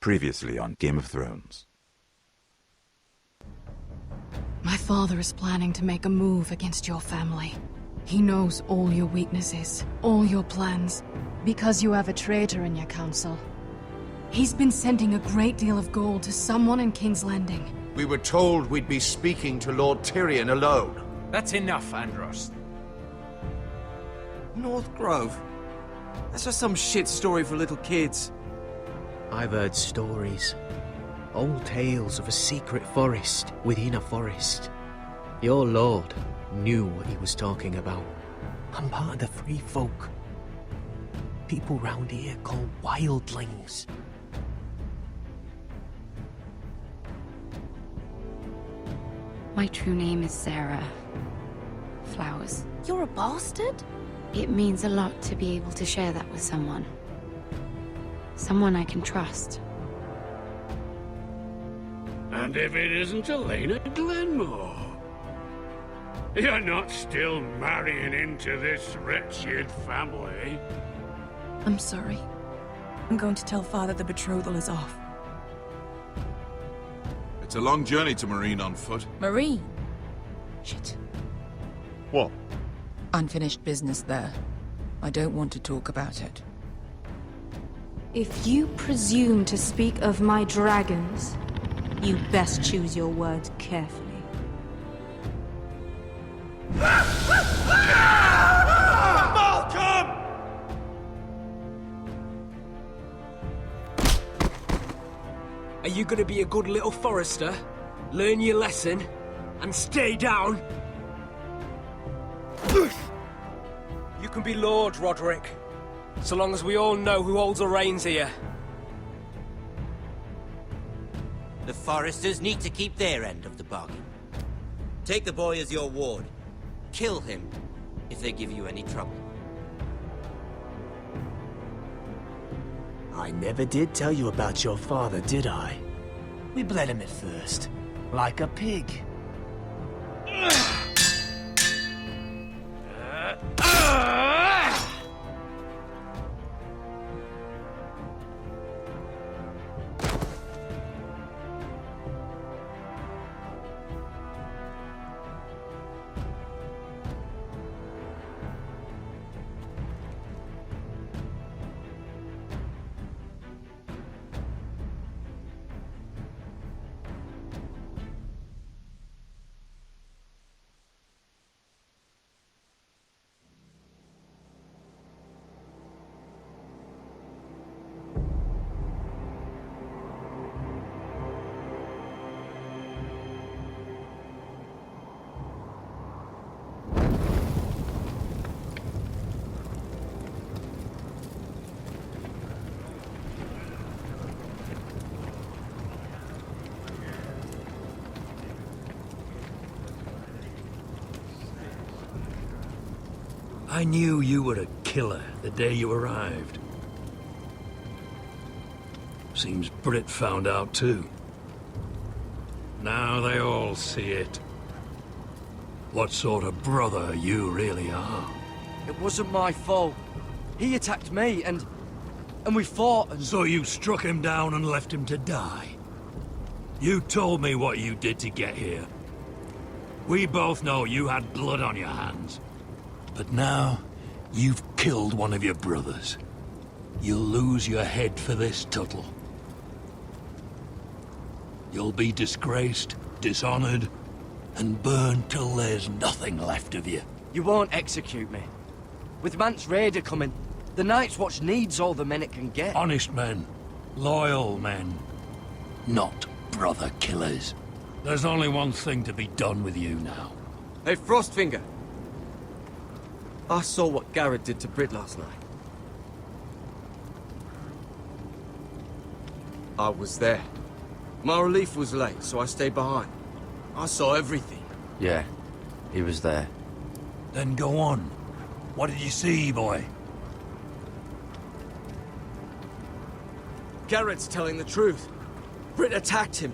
Previously on Game of Thrones. My father is planning to make a move against your family. He knows all your weaknesses, all your plans, because you have a traitor in your council. He's been sending a great deal of gold to someone in King's Landing. We were told we'd be speaking to Lord Tyrion alone. That's enough, Andros. North Grove? That's just some shit story for little kids. I've heard stories. Old tales of a secret forest within a forest. Your lord knew what he was talking about. I'm part of the free folk. People round here called wildlings. My true name is Sarah Flowers. You're a bastard? It means a lot to be able to share that with someone. Someone I can trust. And if it isn't Elena Glenmore? You're not still marrying into this wretched family? I'm sorry. I'm going to tell Father the betrothal is off. It's a long journey to Marine on foot. Marine? Shit. What? Unfinished business there. I don't want to talk about it. If you presume to speak of my dragons, you best choose your words carefully. Malcolm! Are you gonna be a good little forester? Learn your lesson? And stay down? You can be Lord, Roderick. So long as we all know who holds the reins here. The Foresters need to keep their end of the bargain. Take the boy as your ward. Kill him if they give you any trouble. I never did tell you about your father, did I? We bled him at first, like a pig. I knew you were a killer the day you arrived. Seems Britt found out too. Now they all see it. What sort of brother you really are. It wasn't my fault. He attacked me and we fought and... So you struck him down and left him to die? You told me what you did to get here. We both know you had blood on your hands. But now, you've killed one of your brothers. You'll lose your head for this, Tuttle. You'll be disgraced, dishonored, and burned till there's nothing left of you. You won't execute me. With Mance Raider coming, the Night's Watch needs all the men it can get. Honest men. Loyal men. Not brother killers. There's only one thing to be done with you now. Hey, Frostfinger. I saw what Garrett did to Britt last night. I was there. My relief was late, so I stayed behind. I saw everything. Yeah, he was there. Then go on. What did you see, boy? Garrett's telling the truth. Britt attacked him.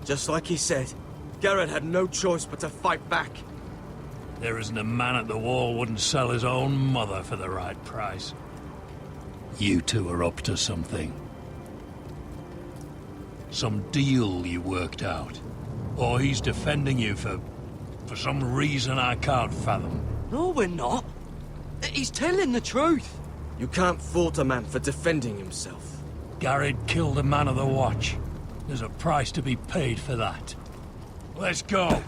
Just like he said. Garrett had no choice but to fight back. There isn't a man at the wall wouldn't sell his own mother for the right price. You two are up to something. Some deal you worked out? Or he's defending you for some reason I can't fathom? No, we're not. He's telling the truth. You can't fault a man for defending himself. Garrett killed a man of the watch. There's a price to be paid for that. Let's go.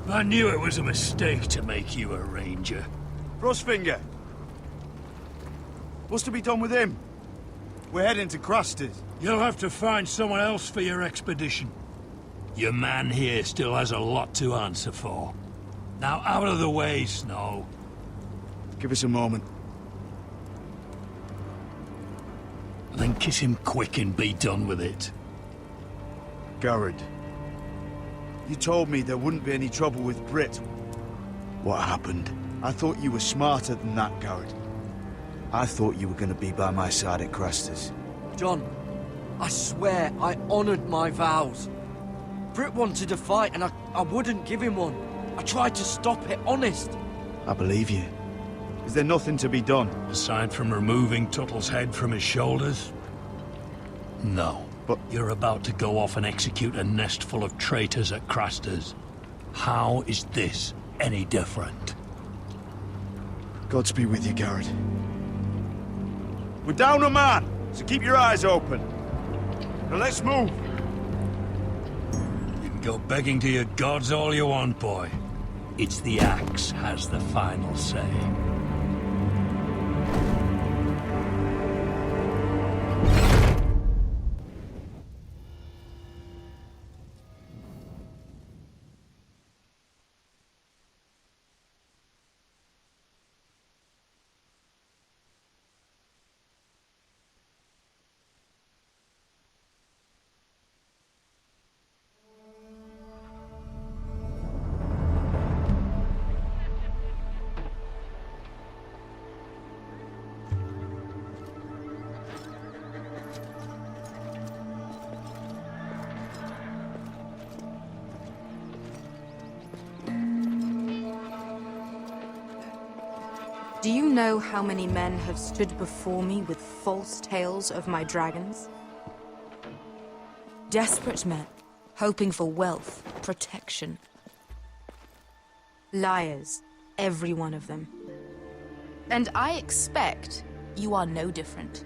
I knew it was a mistake to make you a ranger. Frostfinger. What's to be done with him? We're heading to Craster's. You'll have to find someone else for your expedition. Your man here still has a lot to answer for. Now out of the way, Snow. Give us a moment. Then kiss him quick and be done with it. Garrett. You told me there wouldn't be any trouble with Brit. What happened? I thought you were smarter than that, Garrett. I thought you were going to be by my side at Craster's. John, I swear I honored my vows. Brit wanted a fight and I wouldn't give him one. I tried to stop it, honest. I believe you. Is there nothing to be done? Aside from removing Tuttle's head from his shoulders? No. But you're about to go off and execute a nest full of traitors at Craster's. How is this any different? Godspeed with you, Garrett. We're down a man, so keep your eyes open. Now let's move. You can go begging to your gods all you want, boy. It's the axe has the final say. Do you know how many men have stood before me with false tales of my dragons? Desperate men, hoping for wealth, protection. Liars, every one of them. And I expect you are no different.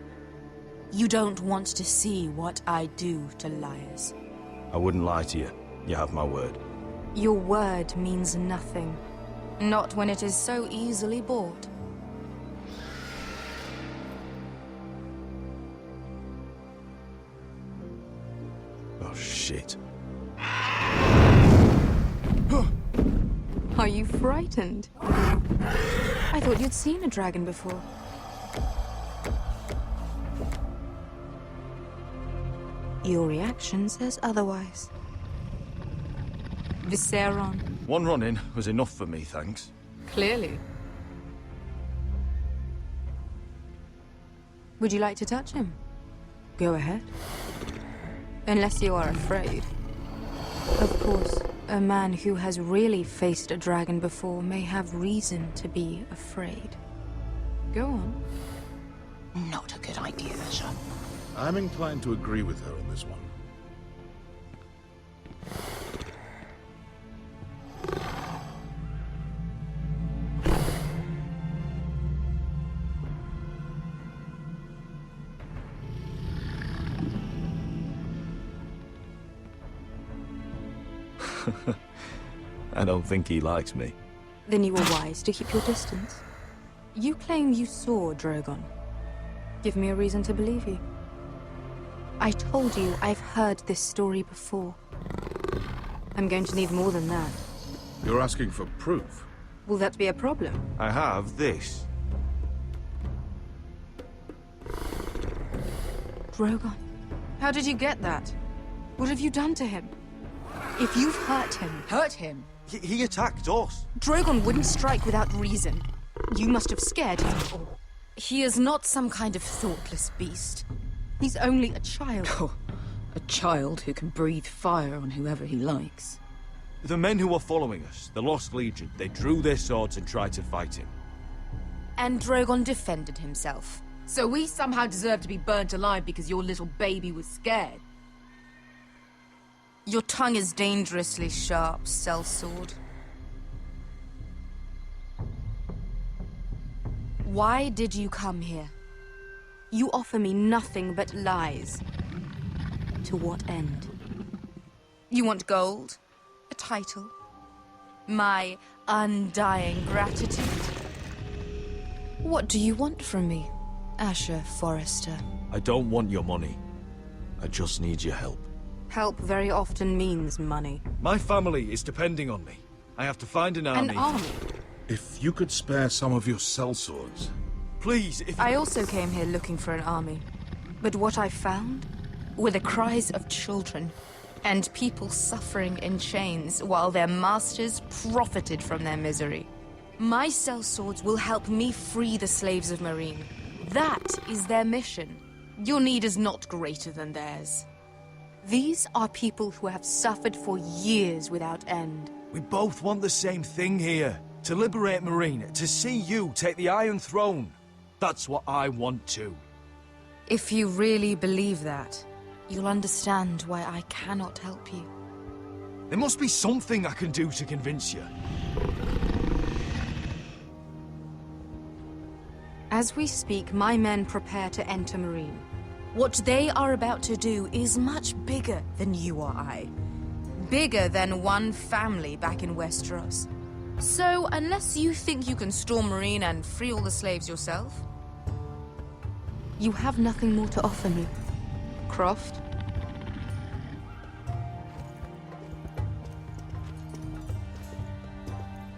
You don't want to see what I do to liars. I wouldn't lie to you. You have my word. Your word means nothing. Not when it is so easily bought. Oh, shit. Are you frightened? I thought you'd seen a dragon before. Your reaction says otherwise. Visceron. One run-in was enough for me, thanks. Clearly. Would you like to touch him? Go ahead. Unless you are afraid. Of course, a man who has really faced a dragon before may have reason to be afraid. Go on. Not a good idea, sir. I'm inclined to agree with her on this one. I don't think he likes me. Then you were wise to keep your distance. You claim you saw Drogon. Give me a reason to believe you. I told you I've heard this story before. I'm going to need more than that. You're asking for proof? Will that be a problem? I have this. Drogon. How did you get that? What have you done to him? If you've hurt him... Hurt him? He attacked us. Drogon wouldn't strike without reason. You must have scared him. Or he is not some kind of thoughtless beast. He's only a child. Oh, a child who can breathe fire on whoever he likes. The men who were following us, the Lost Legion, they drew their swords and tried to fight him. And Drogon defended himself. So we somehow deserve to be burnt alive because your little baby was scared? Your tongue is dangerously sharp, sellsword. Why did you come here? You offer me nothing but lies. To what end? You want gold? A title? My undying gratitude? What do you want from me, Asher Forrester? I don't want your money. I just need your help. Help very often means money. My family is depending on me. I have to find an army. An army? If you could spare some of your sellswords. Please, if... I also came here looking for an army. But what I found were the cries of children and people suffering in chains while their masters profited from their misery. My sellswords will help me free the slaves of Marine. That is their mission. Your need is not greater than theirs. These are people who have suffered for years without end. We both want the same thing here. To liberate Marine, to see you take the Iron Throne. That's what I want too. If you really believe that, you'll understand why I cannot help you. There must be something I can do to convince you. As we speak, my men prepare to enter Marine. What they are about to do is much bigger than you or I. Bigger than one family back in Westeros. So, unless you think you can storm Marine and free all the slaves yourself, you have nothing more to offer me, Croft.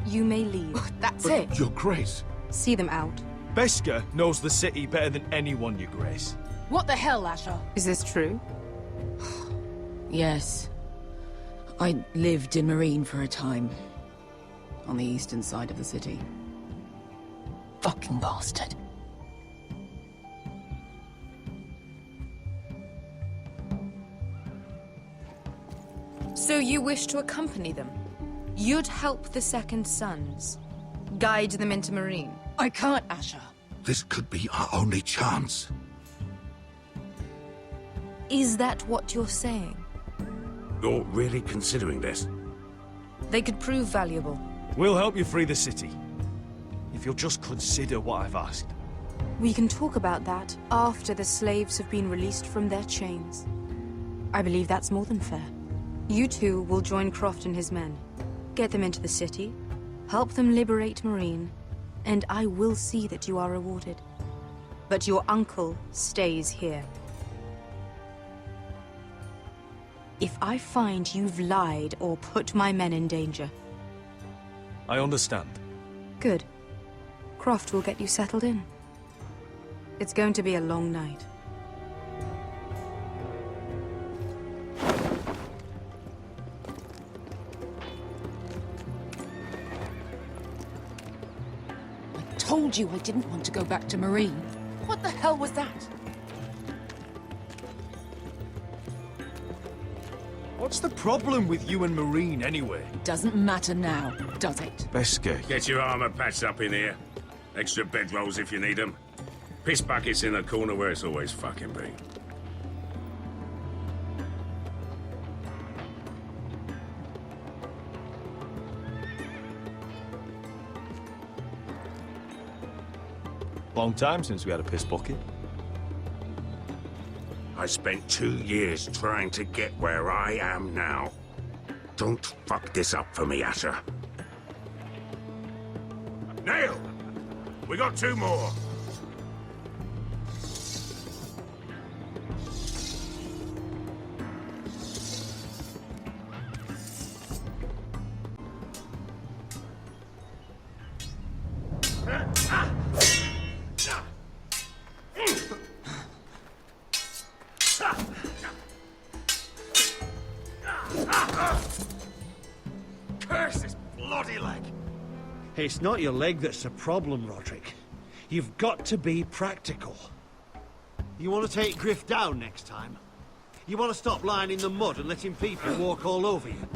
You may leave. That's But it. Your Grace. See them out. Beskar knows the city better than anyone, Your Grace. What the hell, Asher? Is this true? Yes. I lived in Marine for a time. On the eastern side of the city. Fucking bastard. So you wish to accompany them? You'd help the Second Sons? Guide them into Marine? I can't, Asher. This could be our only chance. Is that what you're saying? You're really considering this? They could prove valuable. We'll help you free the city. If you'll just consider what I've asked. We can talk about that after the slaves have been released from their chains. I believe that's more than fair. You two will join Croft and his men. Get them into the city, help them liberate Marine, and I will see that you are rewarded. But your uncle stays here. If I find you've lied or put my men in danger... I understand. Good. Croft will get you settled in. It's going to be a long night. I told you I didn't want to go back to Marine. What the hell was that? What's the problem with you and Marine, anyway? Doesn't matter now, does it? Beskar. Get your armor patched up in here. Extra bedrolls if you need them. Piss buckets in the corner where it's always fucking been. Long time since we had a piss bucket. I spent 2 years trying to get where I am now. Don't fuck this up for me, Asher. Nail! We got 2 more. Curse this bloody leg! It's not your leg that's the problem, Roderick. You've got to be practical. You want to take Griff down next time? You want to stop lying in the mud and letting people walk all over you?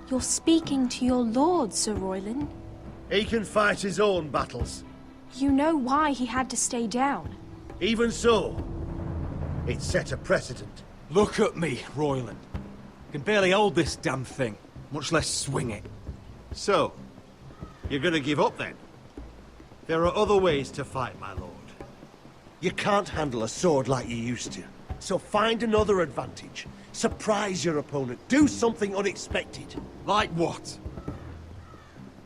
You're speaking to your lord, Sir Royland. He can fight his own battles. You know why he had to stay down. Even so, it set a precedent. Look at me, Royland. Can barely hold this damn thing, much less swing it. So, you're gonna give up then? There are other ways to fight, my lord. You can't handle a sword like you used to. So find another advantage. Surprise your opponent. Do something unexpected. Like what?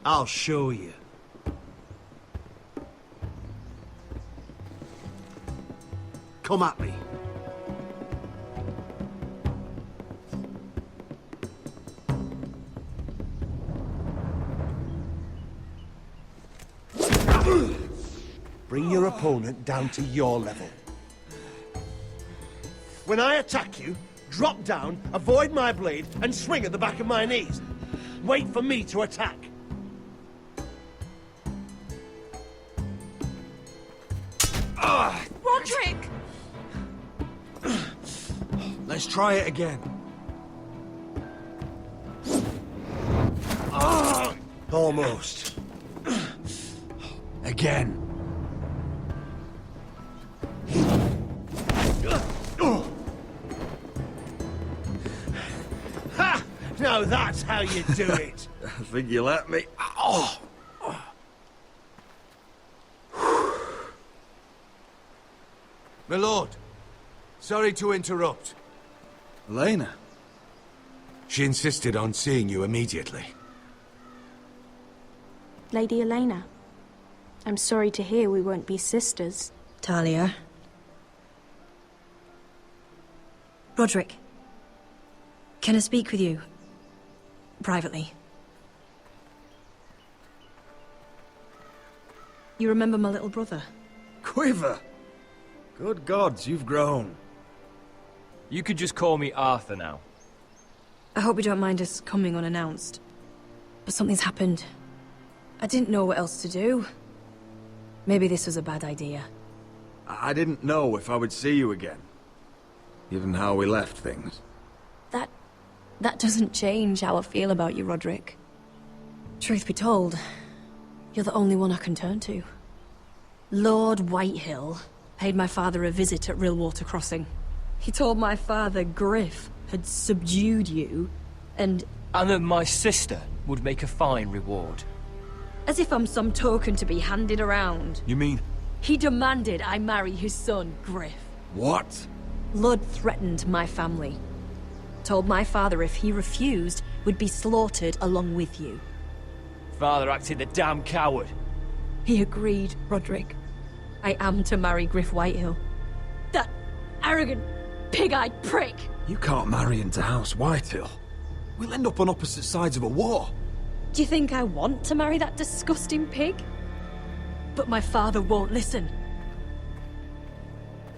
I'll show you. Come at me. Bring your opponent down to your level. When I attack you, drop down, avoid my blade, and swing at the back of my knees. Wait for me to attack. Roderick! Let's try it again. Almost. Again. Ha! Now that's how you do it. I think you let me. Oh! My lord, sorry to interrupt. Elena. She insisted on seeing you immediately. Lady Elena, I'm sorry to hear we won't be sisters. Talia. Roderick. Can I speak with you? Privately. You remember my little brother? Quiver! Good gods, you've grown. You could just call me Arthur now. I hope you don't mind us coming unannounced. But something's happened. I didn't know what else to do. Maybe this was a bad idea. I didn't know if I would see you again. Given how we left things. That doesn't change how I feel about you, Roderick. Truth be told, you're the only one I can turn to. Lord Whitehill paid my father a visit at Rillwater Crossing. He told my father Griff had subdued you, and that my sister would make a fine reward. as if I'm some token to be handed around. You mean? He demanded I marry his son, Griff. What? Lud threatened my family. Told my father if he refused, would be slaughtered along with you. Father acted the damn coward. He agreed, Roderick. I am to marry Griff Whitehill. That arrogant, pig-eyed prick! You can't marry into House Whitehill. We'll end up on opposite sides of a war. Do you think I want to marry that disgusting pig? But my father won't listen.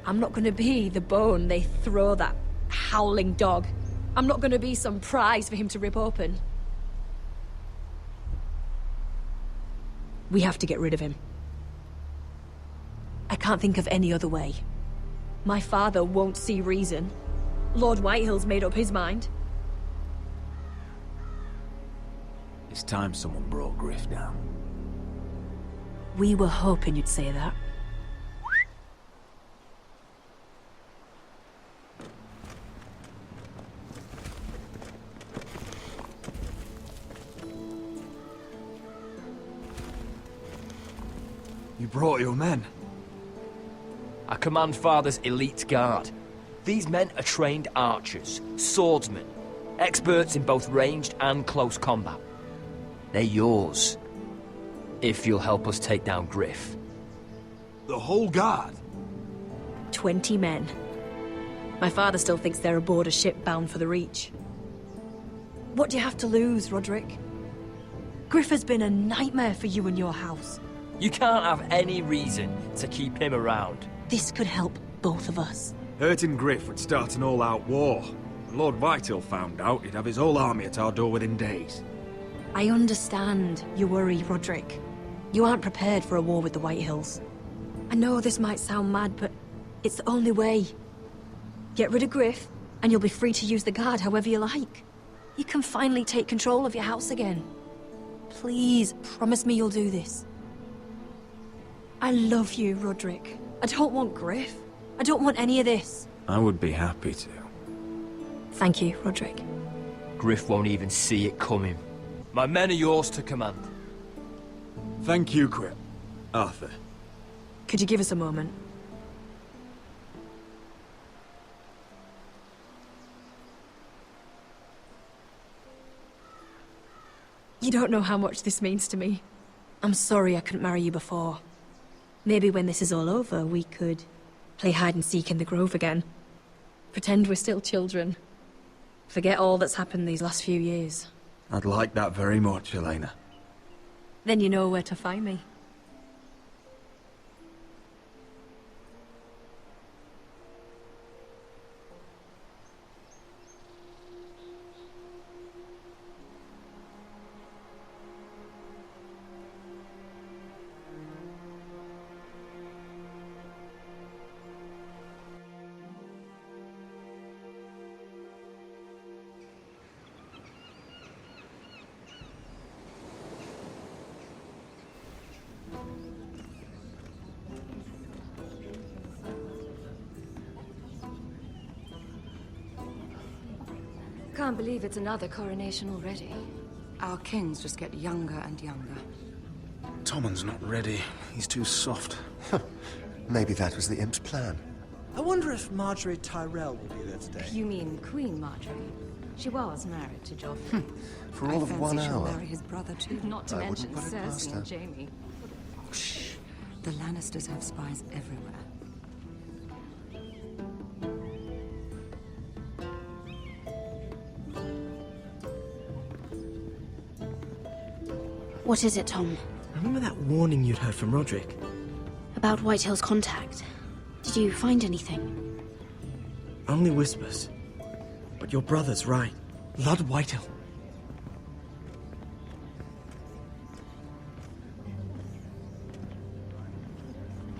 I'm not gonna be the bone they throw that howling dog. I'm not gonna be some prize for him to rip open. We have to get rid of him. I can't think of any other way. My father won't see reason. Lord Whitehill's made up his mind. It's time someone brought Griff down. We were hoping you'd say that. You brought your men. I command Father's elite guard. These men are trained archers, swordsmen, experts in both ranged and close combat. They're yours, if you'll help us take down Griff. The whole guard? 20 men. My father still thinks they're aboard a ship bound for the Reach. What do you have to lose, Roderick? Griff has been a nightmare for you and your house. You can't have any reason to keep him around. This could help both of us. Hurting Griff would start an all-out war. When Lord Whitehill found out, he'd have his whole army at our door within days. I understand your worry, Roderick. You aren't prepared for a war with the Whitehills. I know this might sound mad, but it's the only way. Get rid of Griff, and you'll be free to use the guard however you like. You can finally take control of your house again. Please, promise me you'll do this. I love you, Roderick. I don't want Griff. I don't want any of this. I would be happy to. Thank you, Roderick. Griff won't even see it coming. My men are yours to command. Thank you, Arthur. Could you give us a moment? You don't know how much this means to me. I'm sorry I couldn't marry you before. Maybe when this is all over, we could play hide and seek in the grove again. Pretend we're still children. Forget all that's happened these last few years. I'd like that very much, Elena. Then you know where to find me. Can't believe it's another coronation already. Our kings just get younger and younger. Tommen's not ready. He's too soft. Maybe that was the imp's plan. I wonder if Marjorie Tyrell will be there today. You mean Queen Marjorie? She was married to Joffrey. For all of 1 I fancy she'll hour. marry his brother too. Not to I wouldn't mention put it past Cersei her. and Jaime. Shh. The Lannisters have spies everywhere. What is it, Tom? Remember that warning you'd heard from Roderick? About Whitehill's contact. Did you find anything? Only whispers. But your brother's right. Lord Whitehill.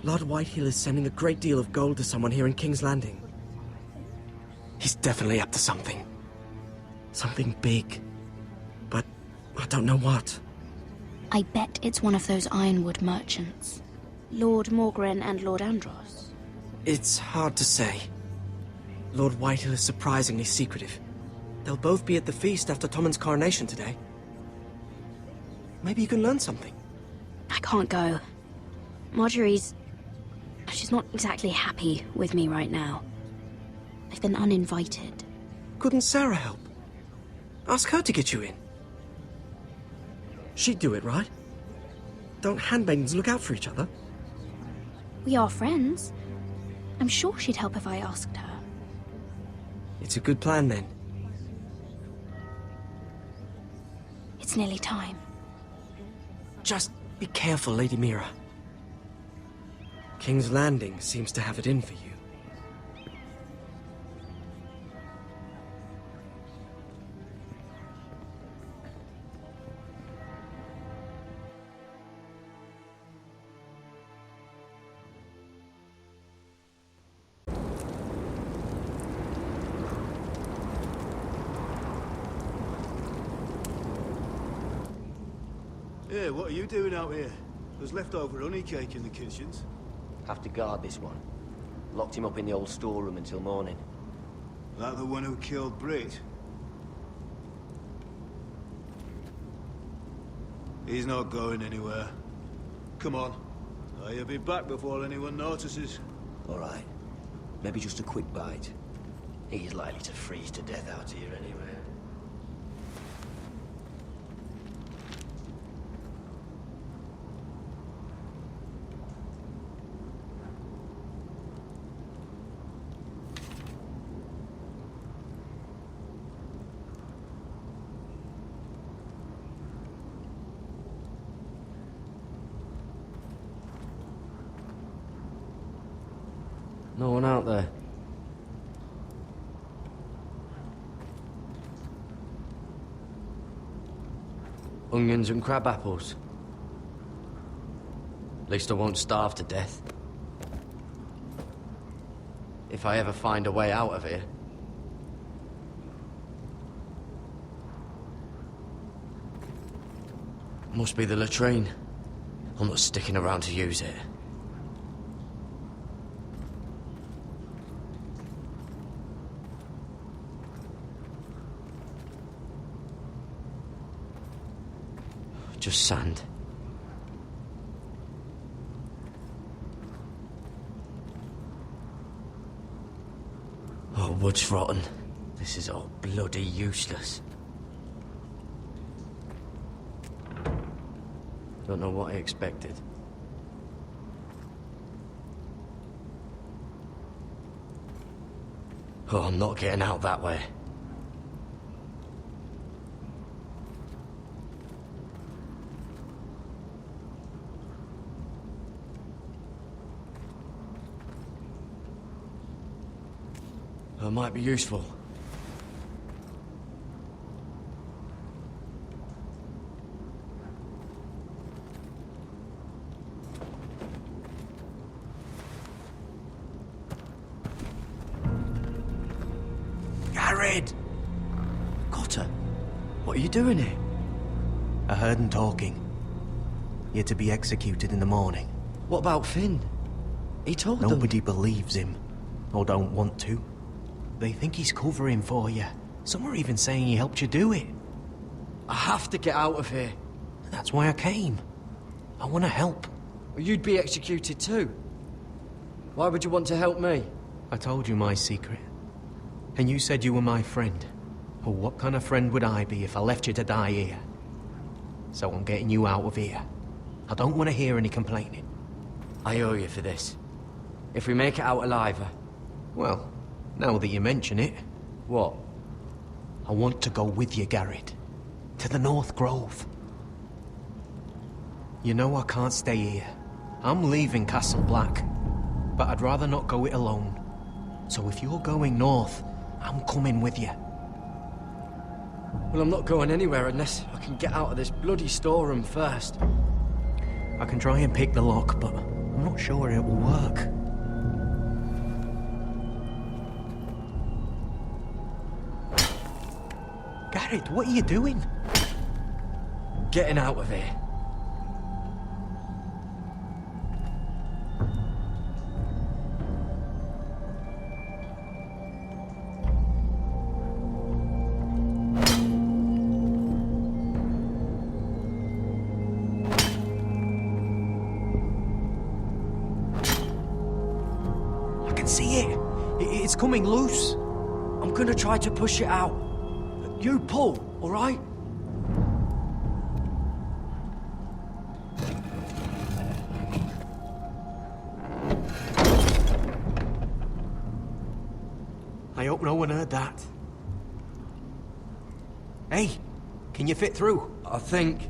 Lord Whitehill is sending a great deal of gold to someone here in King's Landing. He's definitely up to something. Something big. But I don't know what. I bet it's one of those ironwood merchants. Lord Morgren and Lord Andros. It's hard to say. Lord Whitehill is surprisingly secretive. They'll both be at the feast after Tommen's coronation today. Maybe you can learn something. I can't go. She's not exactly happy with me right now. I've been uninvited. Couldn't Sarah help? Ask her to get you in. She'd do it, right? Don't handmaidens look out for each other? We are friends. I'm sure she'd help if I asked her. It's a good plan, then. It's nearly time. Just be careful, Lady Mira. King's Landing seems to have it in for you. Yeah, what are you doing out here? There's leftover honey cake in the kitchens. Have to guard this one. Locked him up in the old storeroom until morning. That the one who killed Brit? He's not going anywhere. Come on. He'll be back before anyone notices. All right. Maybe just a quick bite. He's likely to freeze to death out here anyway. No one out there. Onions and crab apples. At least I won't starve to death. If I ever find a way out of here. Must be the latrine. I'm not sticking around to use it. just sand. Oh, wood's rotten. This is all bloody useless. Don't know what I expected. Oh, I'm not getting out that way. It might be useful. Garrett! Cotter, what are you doing here? I heard him talking. You're to be executed in the morning. What about Finn? He told them. Nobody believes him, or don't want to. They think he's covering for you. Some are even saying he helped you do it. I have to get out of here. That's why I came. I want to help. Well, you'd be executed too. Why would you want to help me? I told you my secret. And you said you were my friend. Well, what kind of friend would I be if I left you to die here? So I'm getting you out of here. I don't want to hear any complaining. I owe you for this. If we make it out alive... Well, now that you mention it... What? I want to go with you, Garrett. To the North Grove. You know I can't stay here. I'm leaving Castle Black. But I'd rather not go it alone. So if you're going north, I'm coming with you. Well, I'm not going anywhere unless I can get out of this bloody storeroom first. I can try and pick the lock, but I'm not sure it will work. Garrett, what are you doing? Getting out of here. I can see it. It's coming loose. I'm gonna try to push it out. You pull, all right? I hope no one heard that. Hey, can you fit through? I think...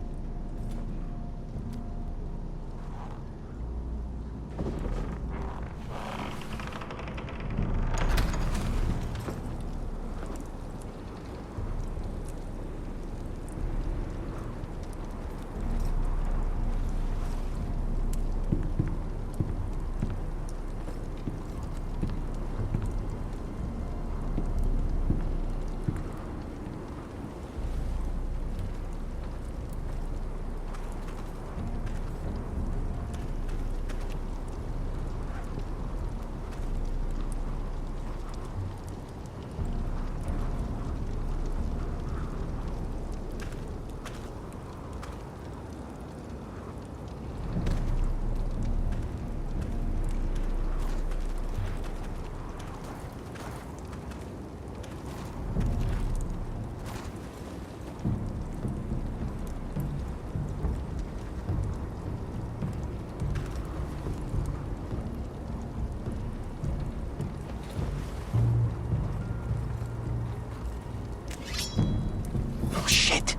Oh, shit!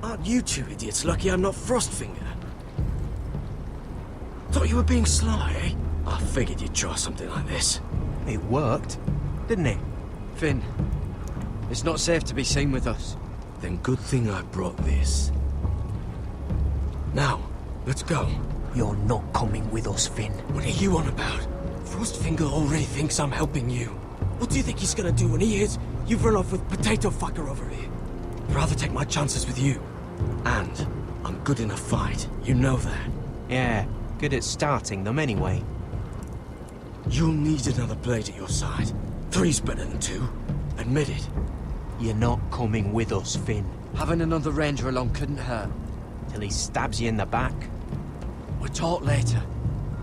Aren't you two idiots lucky I'm not Frostfinger? Thought you were being sly, eh? I figured you'd try something like this. It worked, didn't it? Finn, it's not safe to be seen with us. Then good thing I brought this. Now, let's go. You're not coming with us, Finn. What are you on about? Frostfinger already thinks I'm helping you. What do you think he's gonna do when he hears you've run off with Potato Fucker over here? I'd rather take my chances with you. And I'm good in a fight. You know that. Yeah, good at starting them anyway. You'll need another blade at your side. 3's better than 2. Admit it. You're not coming with us, Finn. Having another ranger along couldn't hurt. till he stabs you in the back. We'll talk later.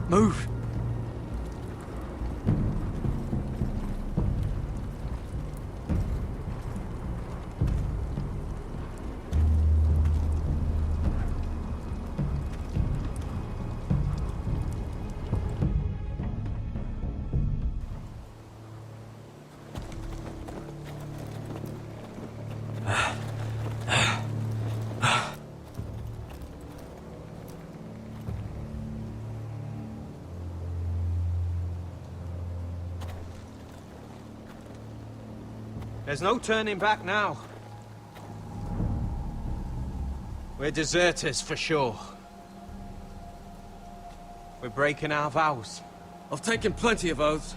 Move. There's no turning back now. We're deserters for sure. We're breaking our vows. I've taken plenty of oaths.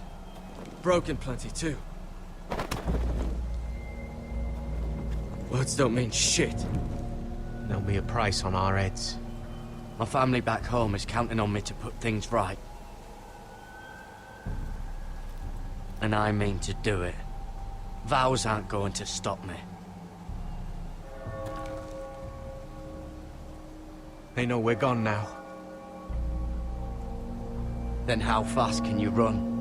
Broken plenty too. Words don't mean shit. There'll be a price on our heads. My family back home is counting on me to put things right. And I mean to do it. Vows aren't going to stop me. They know we're gone now. Then how fast can you run?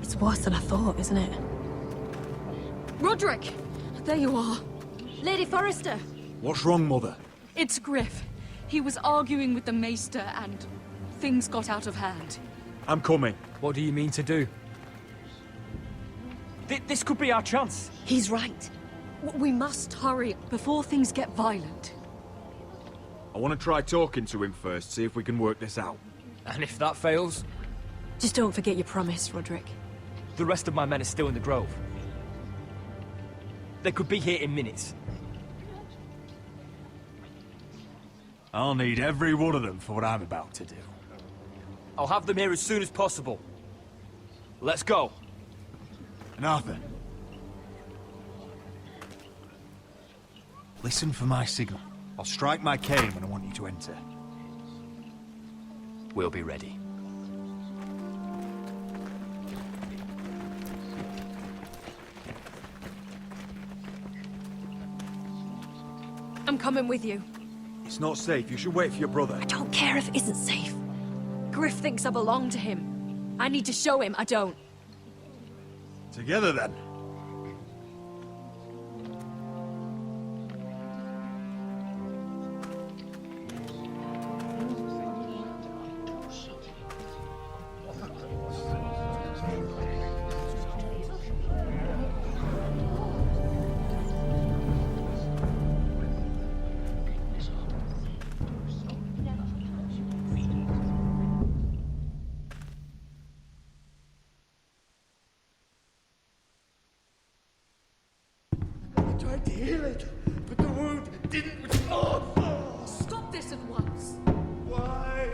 It's worse than I thought, isn't it? Roderick! There you are. Lady Forrester! What's wrong, Mother? It's Griff. He was arguing with the Maester and things got out of hand. I'm coming. What do you mean to do? This could be our chance. He's right. We must hurry before things get violent. I want to try talking to him first, see if we can work this out. And if that fails? Just don't forget your promise, Roderick. The rest of my men are still in the grove. They could be here in minutes. I'll need every one of them for what I'm about to do. I'll have them here as soon as possible. Let's go. And Arthur, listen for my signal. I'll strike my cane when I want you to enter. We'll be ready. I'm coming with you. It's not safe. You should wait for your brother. I don't care if it isn't safe. Griff thinks I belong to him. I need to show him I don't. Together, then. Tried to heal it, but the wound didn't respond. Stop this at once. Why?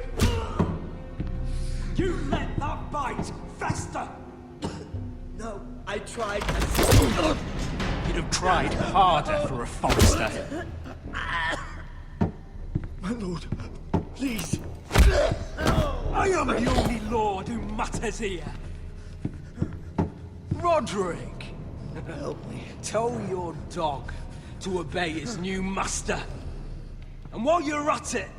You let that bite fester! No, I tried. You'd have tried harder for a Forrester. My lord, please. I am the only lord who matters here. Roderick! Help me. Tell your dog to obey his new master. And while you're at it,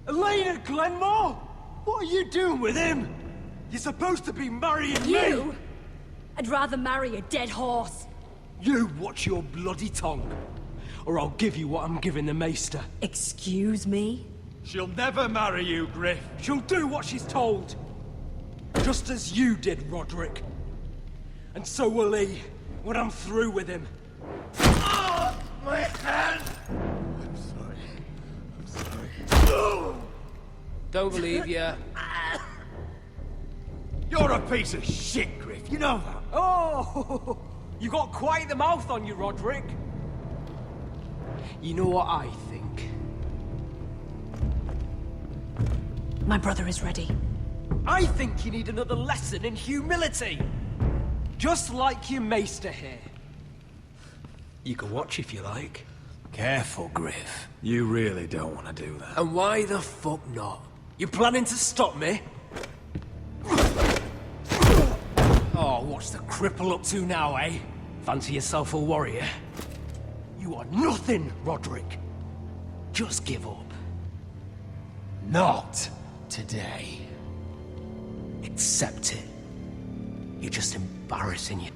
Elena Glenmore, what are you doing with him? You're supposed to be marrying me. You? I'd rather marry a dead horse. You watch your bloody tongue, or I'll give you what I'm giving the Maester. Excuse me? She'll never marry you, Griff. She'll do what she's told. Just as you did, Roderick. And so will he. when I'm through with him. My hand! I'm sorry. Don't believe ya. You're a piece of shit, Griff. You know that. Oh, you got quite the mouth on you, Roderick. You know what I think? My brother is ready. I think you need another lesson in humility. Just like your maester here. You can watch if you like. Careful, Griff. You really don't want to do that. And why the fuck not? You planning to stop me? Oh, what's the cripple up to now, eh? Fancy yourself a warrior? You are nothing, Roderick. Just give up. Not today. Accept it. You're just embarrassing you.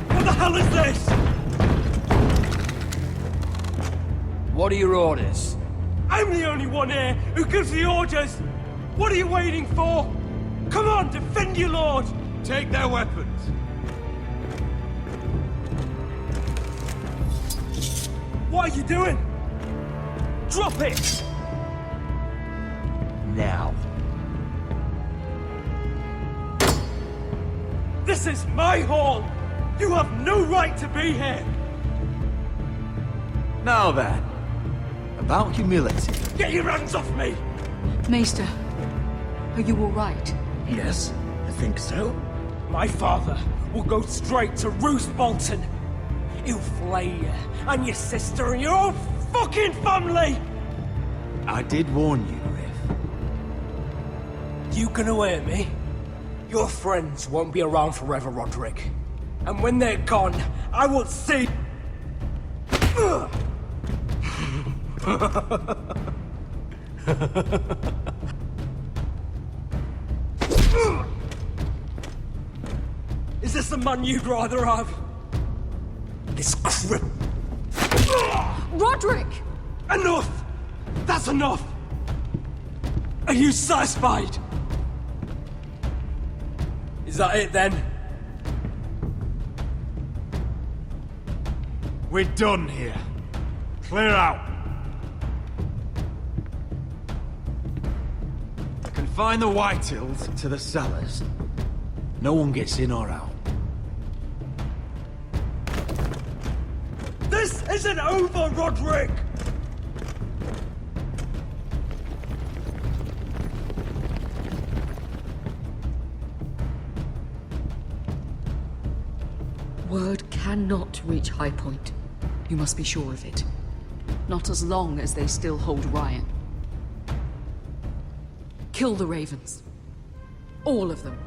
What the hell is this? What are your orders? I'm the only one here who gives the orders. What are you waiting for? Come on, defend your lord. Take their weapons. What are you doing? Drop it! Now. This is my hall! You have no right to be here! Now then, about humility. Get your hands off me! Maester, are you all right? Yes, I think so. My father will go straight to Roose Bolton. He'll flay you, and your sister, and your whole fucking family! I did warn you, Griff. You gonna hear me? Your friends won't be around forever, Roderick. And when they're gone, I will see... Is this the man you'd rather have? This crip... Roderick! Enough! That's enough! Are you satisfied? Is that it then? We're done here. Clear out. Confine the Whitehills to the cellars. No one gets in or out. This isn't over, Roderick! Word cannot reach High Point. You must be sure of it. Not as long as they still hold Ryan. Kill the Ravens. All of them.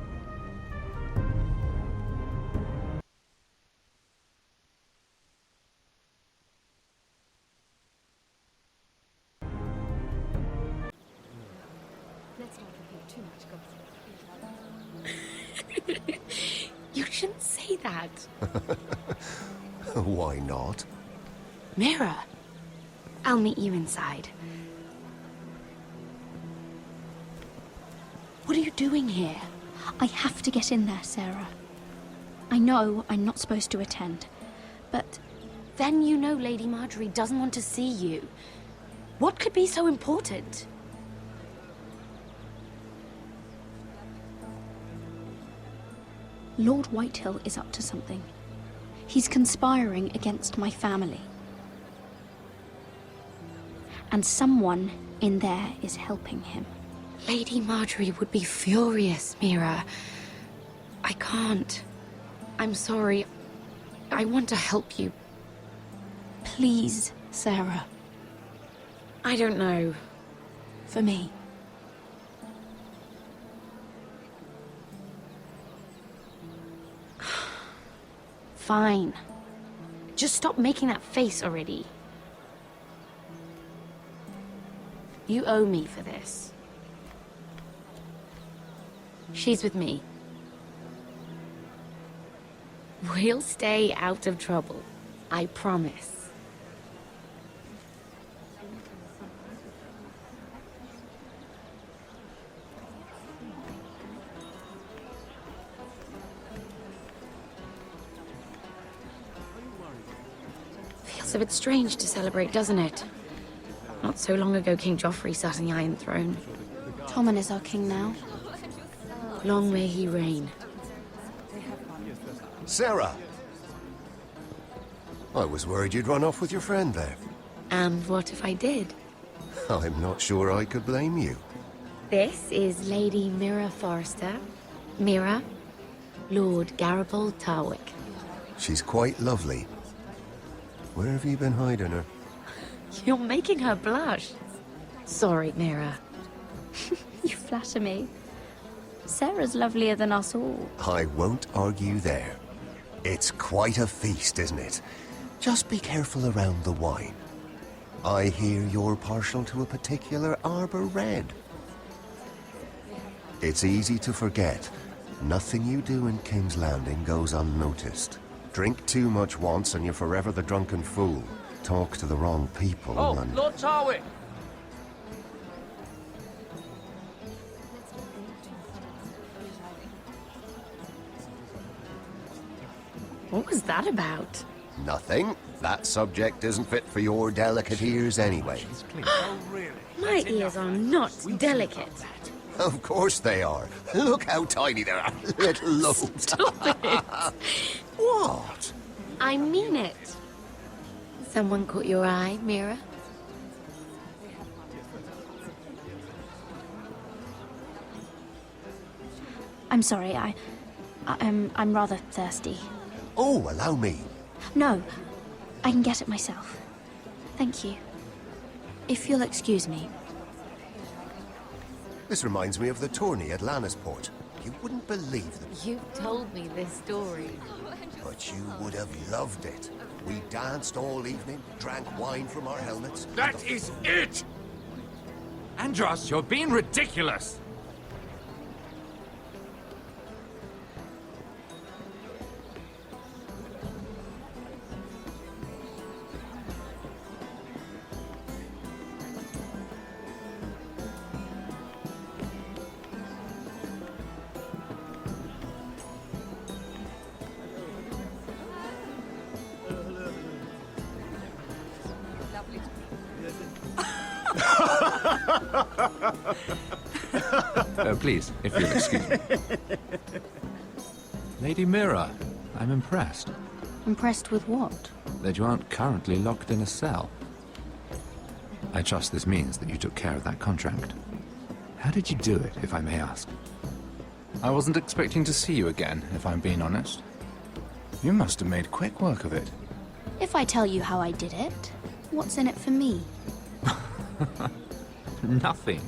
You shouldn't say that. Why not? Mira, I'll meet you inside. What are you doing here? I have to get in there, Sarah. I know I'm not supposed to attend, but... Then you know Lady Marjorie doesn't want to see you. What could be so important? Lord Whitehill is up to something. He's conspiring against my family. And someone in there is helping him. Lady Marjorie would be furious, Mira. I can't. I'm sorry. I want to help you. Please, Sarah. I don't know. For me. Fine. Just stop making that face already. You owe me for this. She's with me. We'll stay out of trouble. I promise. It's a bit strange to celebrate, doesn't it? Not so long ago, King Joffrey sat on the Iron Throne. Tommen is our king now. Long may he reign. Sarah! I was worried you'd run off with your friend there. And what if I did? I'm not sure I could blame you. This is Lady Mira Forrester. Mira, Lord Garibald Tarwick. She's quite lovely. Where have you been hiding her? You're making her blush. Sorry, Mira. You flatter me. Sarah's lovelier than us all. I won't argue there. It's quite a feast, isn't it? Just be careful around the wine. I hear you're partial to a particular Arbor Red. It's easy to forget. Nothing you do in King's Landing goes unnoticed. Drink too much once and you're forever the drunken fool. Talk to the wrong people and... Lord Tarwick! What was that about? Nothing. That subject isn't fit for your delicate ears anyway. My ears are not delicate. Of course they are. Look how tiny they are. Little lobes. Stop it. What? I mean it. Someone caught your eye, Mira? I'm sorry, I'm rather thirsty. Oh, allow me. No, I can get it myself. Thank you. If you'll excuse me. This reminds me of the tourney at Lannisport. You wouldn't believe them. You've told me this story. But you would have loved it. We danced all evening, drank wine from our helmets. That is it! Andros, you're being ridiculous! Please, if you'll excuse me. Lady Mira, I'm impressed. Impressed with what? That you aren't currently locked in a cell. I trust this means that you took care of that contract. How did you do it, if I may ask? I wasn't expecting to see you again, if I'm being honest. You must have made quick work of it. If I tell you how I did it, what's in it for me? Nothing.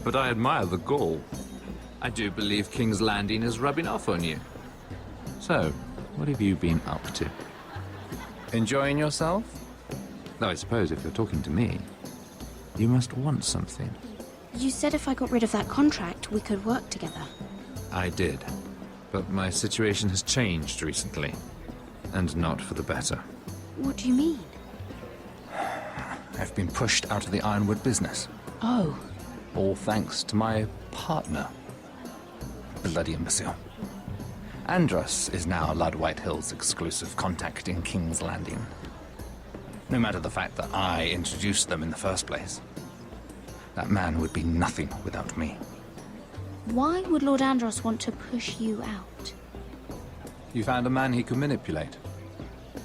But I admire the gall. I do believe King's Landing is rubbing off on you. So, what have you been up to? Enjoying yourself? Though I suppose if you're talking to me, you must want something. You said if I got rid of that contract, we could work together. I did. But my situation has changed recently. And not for the better. What do you mean? I've been pushed out of the ironwood business. Oh. All thanks to my partner. Bloody imbecile. Andros is now Lord Whitehill's exclusive contact in King's Landing. No matter the fact that I introduced them in the first place. That man would be nothing without me. Why would Lord Andros want to push you out? You found a man he could manipulate.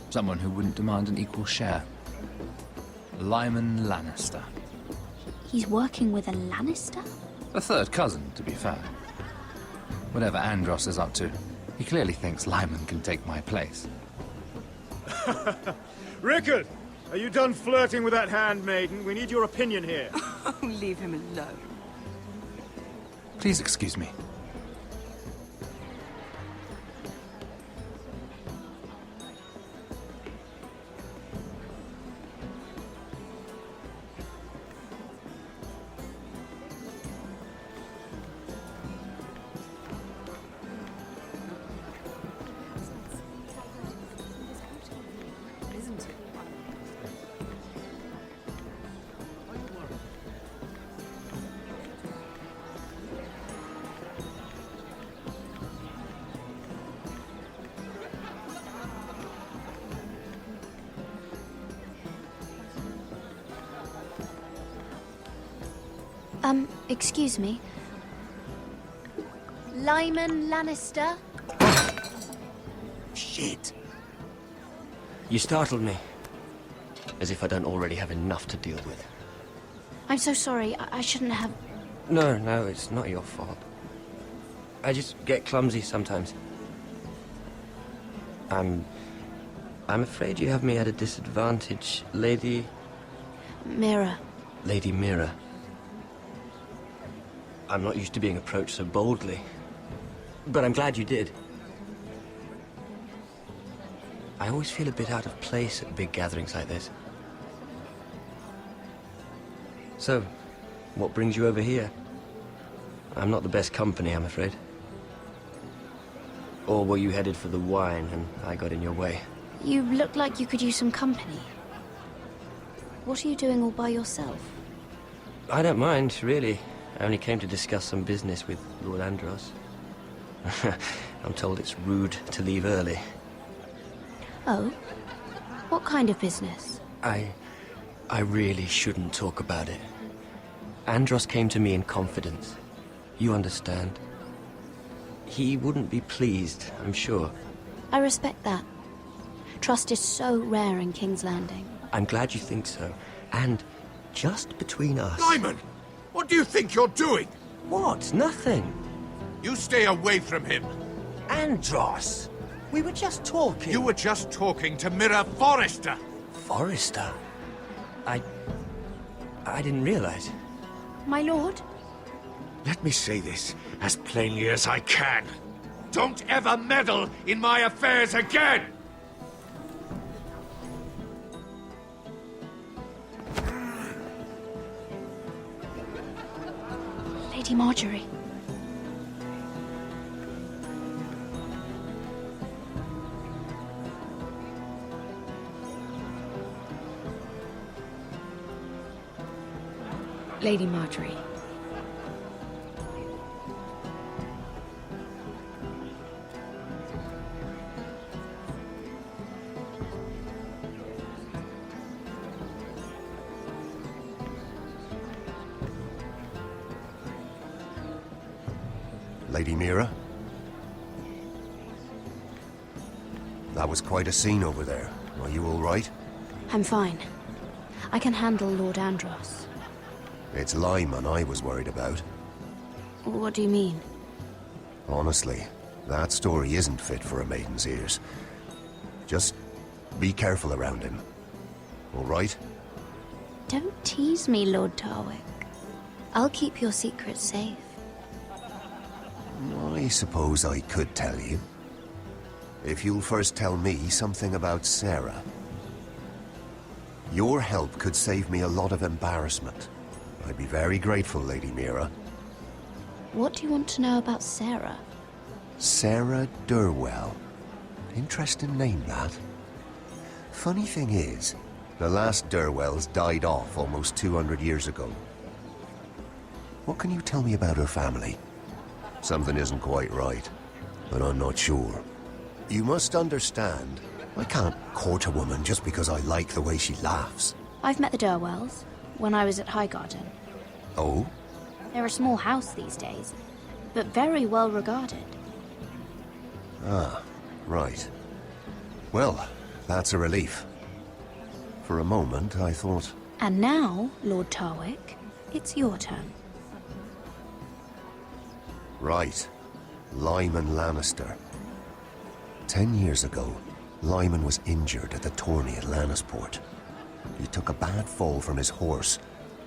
Someone who wouldn't demand an equal share. Lyman Lannister. He's working with a Lannister? A third cousin, to be fair. Whatever Andros is up to, he clearly thinks Lyman can take my place. Rickard! Are you done flirting with that handmaiden? We need your opinion here. Oh, leave him alone. Please excuse me. Excuse me. Lyman Lannister? Shit. You startled me. As if I don't already have enough to deal with. I'm so sorry. I shouldn't have... No, it's not your fault. I just get clumsy sometimes. I'm afraid you have me at a disadvantage, Lady... Mira. Lady Mira. I'm not used to being approached so boldly. But I'm glad you did. I always feel a bit out of place at big gatherings like this. So, what brings you over here? I'm not the best company, I'm afraid. Or were you headed for the wine and I got in your way? You look like you could use some company. What are you doing all by yourself? I don't mind, really. I only came to discuss some business with Lord Andros. I'm told it's rude to leave early. Oh? What kind of business? I really shouldn't talk about it. Andros came to me in confidence. You understand? He wouldn't be pleased, I'm sure. I respect that. Trust is so rare in King's Landing. I'm glad you think so. And just between us... Lyman! What do you think you're doing? What? Nothing. You stay away from him. Andros! We were just talking. You were just talking to Mira Forrester. Forrester? I didn't realize. My lord? Let me say this as plainly as I can. Don't ever meddle in my affairs again! Lady Marjorie. Lady Marjorie. Lady Mira? That was quite a scene over there. Are you all right? I'm fine. I can handle Lord Andros. It's Lyman I was worried about. What do you mean? Honestly, that story isn't fit for a maiden's ears. Just be careful around him. All right? Don't tease me, Lord Tarwick. I'll keep your secret safe. I suppose I could tell you. If you'll first tell me something about Sarah. Your help could save me a lot of embarrassment. I'd be very grateful, Lady Mira. What do you want to know about Sarah? Sarah Durwell. Interesting name, that. Funny thing is, the last Durwells died off almost 200 years ago. What can you tell me about her family? Something isn't quite right, but I'm not sure. You must understand, I can't court a woman just because I like the way she laughs. I've met the Durwells when I was at Highgarden. Oh? They're a small house these days, but very well regarded. Ah, right. Well, that's a relief. For a moment, I thought... And now, Lord Tarwick, it's your turn. Right. Lyman Lannister. 10 years ago, Lyman was injured at the tourney at Lannisport. He took a bad fall from his horse,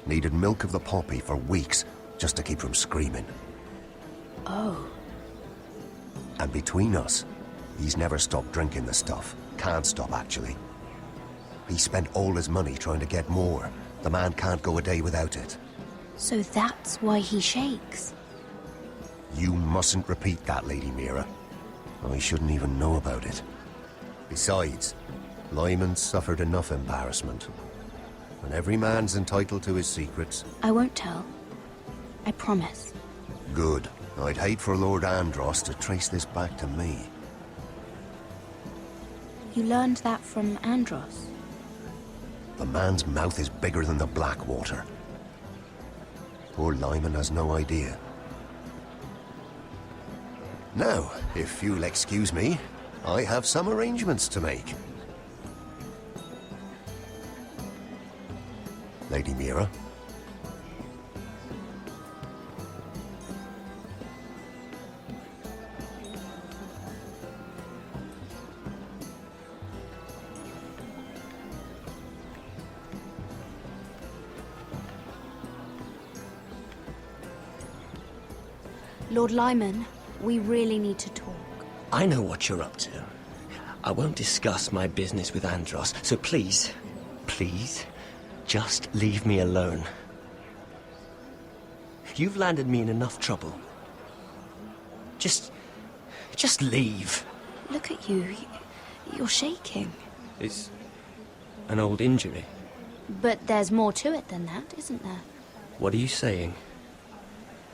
needed milk of the poppy for weeks just to keep from screaming. Oh. And between us, he's never stopped drinking the stuff. Can't stop, actually. He spent all his money trying to get more. The man can't go a day without it. So that's why he shakes. You mustn't repeat that, Lady Mira. I shouldn't even know about it. Besides, Lyman suffered enough embarrassment. And every man's entitled to his secrets. I won't tell. I promise. Good. I'd hate for Lord Andros to trace this back to me. You learned that from Andros? The man's mouth is bigger than the Blackwater. Poor Lyman has no idea. Now, if you'll excuse me, I have some arrangements to make. Lady Mira. Lord Lyman, we really need to talk. I know what you're up to. I won't discuss my business with Andros, so please, please, just leave me alone. You've landed me in enough trouble. Just leave. Look at you. You're shaking. It's an old injury. But there's more to it than that, isn't there? What are you saying?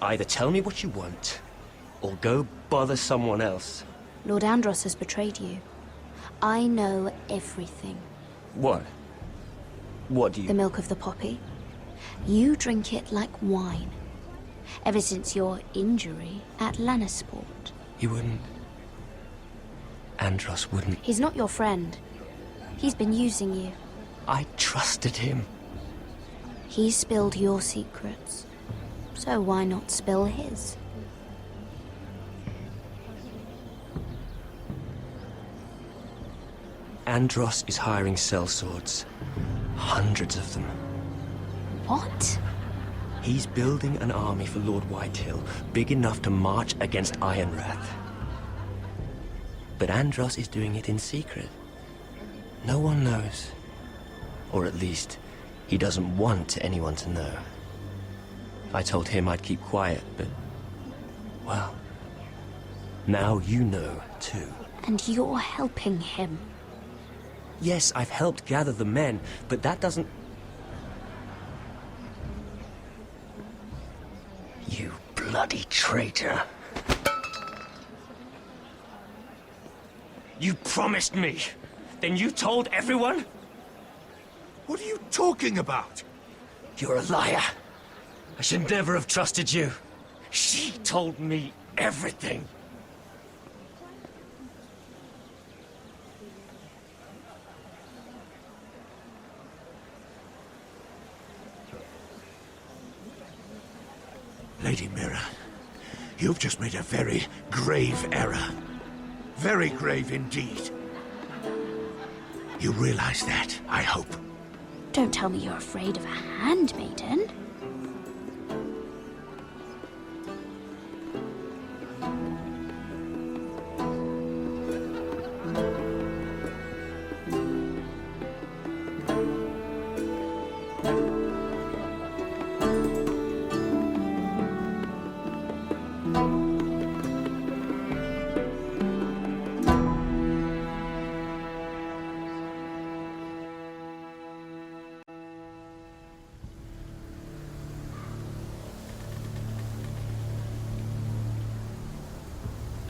Either tell me what you want, or go bother someone else. Lord Andros has betrayed you. I know everything. What? What do you... The milk of the poppy. You drink it like wine. Ever since your injury at Lannisport. He wouldn't... Andros wouldn't... He's not your friend. He's been using you. I trusted him. He spilled your secrets. So why not spill his? Andros is hiring sellswords. Hundreds of them. What? He's building an army for Lord Whitehill, big enough to march against Ironrath. But Andros is doing it in secret. No one knows. Or at least, he doesn't want anyone to know. I told him I'd keep quiet, but... well... now you know, too. And you're helping him. Yes, I've helped gather the men, but that doesn't... You bloody traitor. You promised me. Then you told everyone? What are you talking about? You're a liar. I should never have trusted you. She told me everything. Lady Mira, you've just made a very grave error. Very grave indeed. You realize that, I hope. Don't tell me you're afraid of a handmaiden.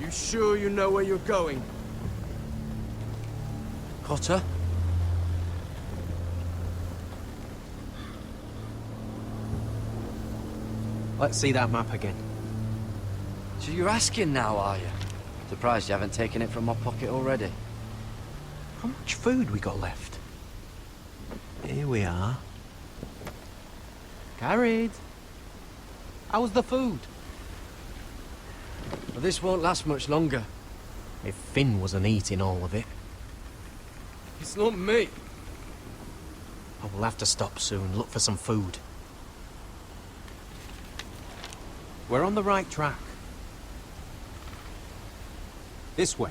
You sure you know where you're going? Cotter? Let's see that map again. So you're asking now, are you? Surprised you haven't taken it from my pocket already. How much food we got left? Here we are. Carried. How's the food? Well, this won't last much longer. If Finn wasn't eating all of it. It's not me. I will have to stop soon, look for some food. We're on the right track. This way.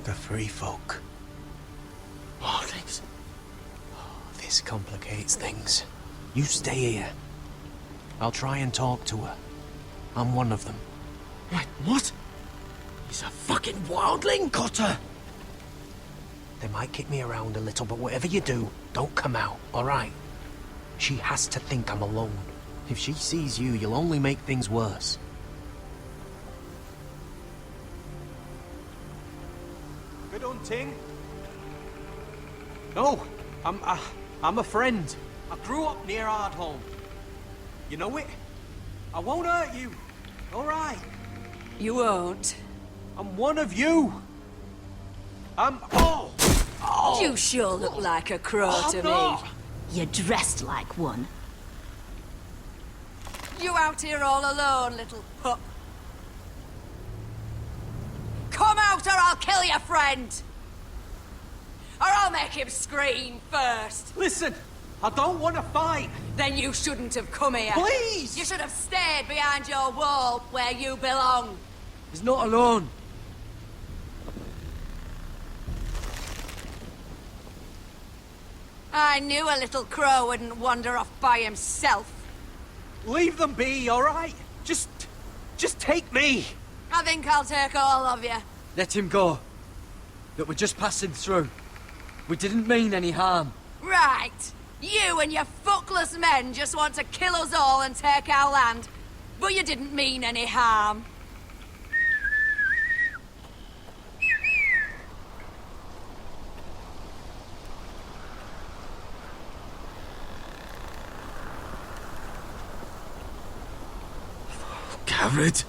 The free folk. Wildlings. Oh, this complicates things. You stay here. I'll try and talk to her. I'm one of them. Wait, what? He's a fucking wildling, Cotter! They might kick me around a little, but whatever you do, don't come out, alright? She has to think I'm alone. If she sees you, you'll only make things worse. Good hunting. No, I'm a friend. I grew up near Ardholm. You know it? I won't hurt you. All right. You won't. I'm one of you. Oh! You sure look like a crow to me. You're dressed like one. You out here all alone, little pup? Come out or I'll kill your friend! Or I'll make him scream first. Listen, I don't want to fight. Then you shouldn't have come here. Please! You should have stayed behind your wall where you belong. He's not alone. I knew a little crow wouldn't wander off by himself. Leave them be, all right? Just take me. I think I'll take all of you. Let him go. That we're just passing through. We didn't mean any harm. Right. You and your fuckless men just want to kill us all and take our land. But you didn't mean any harm. Garrett.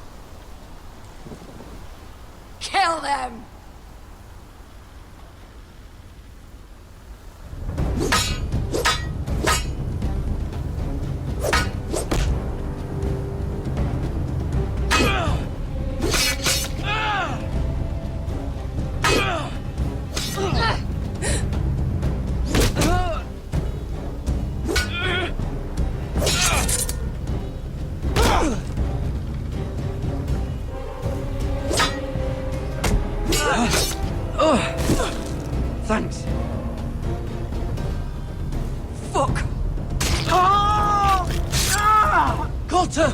Kill them! Thanks. Fuck! Cotter!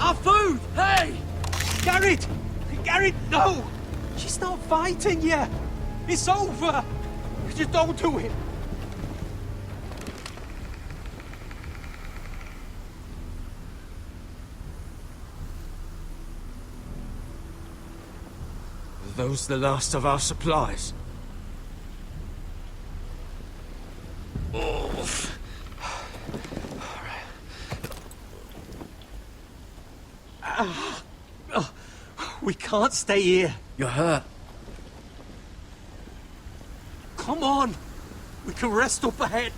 Our food! Hey! Garrett! Garrett, no! She's not fighting you! It's over! Just don't do it! Are those the last of our supplies? Oof. We can't stay here. You're hurt. Come on. We can rest up ahead.